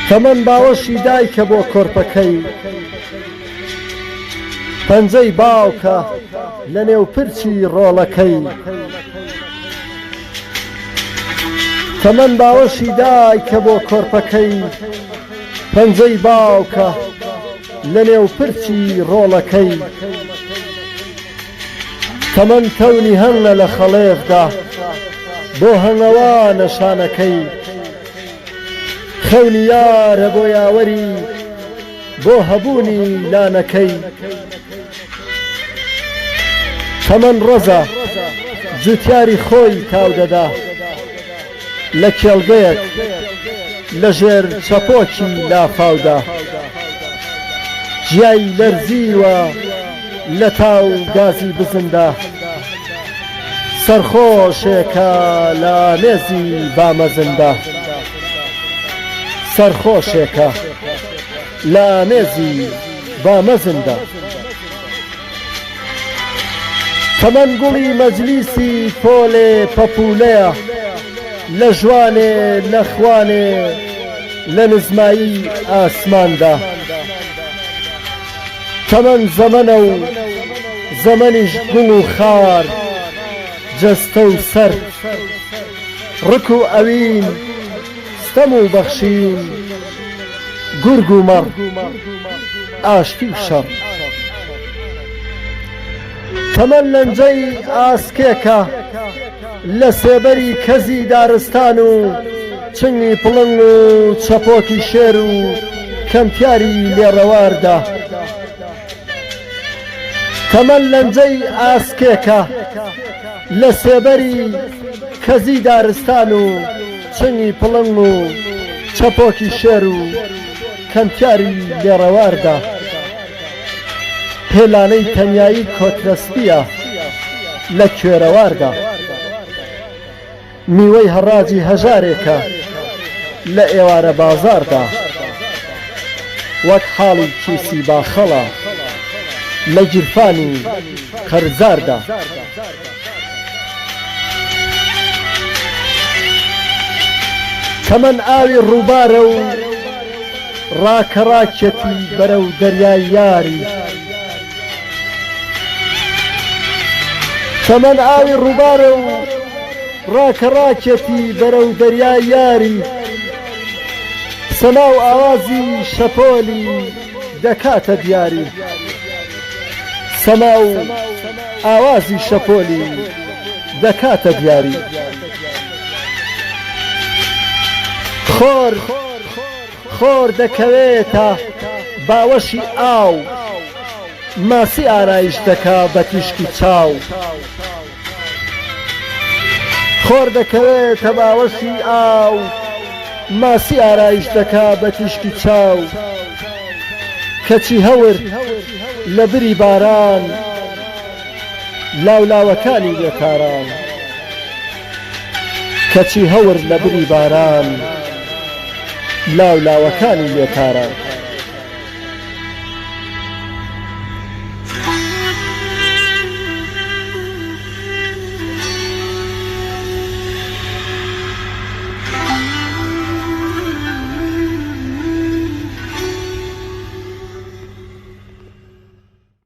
تەمەن باوەشی دایکە بۆ کۆرپەکەی، پەنجەی باوکە لە نێو پرچی ڕۆڵەکەی. تەمەن باوەشی دایکە بۆ کۆرپەکەی، پەنجەی باوکە لە نێو پرچی ڕۆڵەکەی. تەمەن کەونی هەنگە لە خەڵێغدا، بۆ هەنگەوانە شانەکەی. خەونی یارە بۆ یاوەری، بۆ هەبوونی لانەکەی. تەمەن ڕەزە جوتیاری خۆی تاو دەدا، لە کێڵگەیەک لە ژێر چەپۆکی لافاودا. جیای لەرزیوە لە تاو گازی بزندا، سەرخۆشێکە لە مێزی بامەزندا. سەرخۆشێکە لە مێزی بامەزندا. تەمەن گوڵی مەجلیسی پۆلێ پەپولەیە، لە ژوانێ لە خوانێ لە نزمایی ئاسماندا. تەمەن زەمەنە و زەمەنیش گوڵ و خار، جەستە و سەر، ڕک و ئەوین، ستەم و بەخشین، گورگ و مەڕ، ئاشتی و شەڕ. تەمەن لەنجەی ئاسکێکە لە سێبەری کەزی دارستان و چنگی پڵنگ و چەپۆکی شێر و کەمتیاری لێڕەواردا. تەمەن لەنجەی ئاسکێکە لە سێبەری کەزی دارستان و چنگی پڵنگ و چەپۆکی شێر و کەمتیاری لێڕەواردا. هێلانەی تەنیایی کۆترەسپیە لە کوێرەواردا. میوەی هەڕاجی هەژارێکە لە ئێوارە بازاردا. وەک حاڵی کیسی باخەڵە لە گیرفانی قەرزاردا. تەمەن ئاوی ڕووبارە و ڕاکەڕاکێتی بەرەو دەریای یاری. تەمەن ئاوی ڕووبارە و ڕاکەڕاکێتی بەرەو دەریای یاری. سەما و ئاوازی شەپۆلی دەکاتە دیاری. سەما و ئاوازی شەپۆلی دەکاتە دیاری. خۆر دەکەوێتە باوەشی ئاو، ماسی ئارایش دەکا بە تیشکی چاو. خۆر دەکەوێتە باوەشی ئاو، ماسی ئارایش دەکا بە تیشکی چاو. کەچی هەور لە بری باران، لاولاوەکانی لێتاران. کەچی هەور لە بری باران، لاولاوەکانی لێتاران.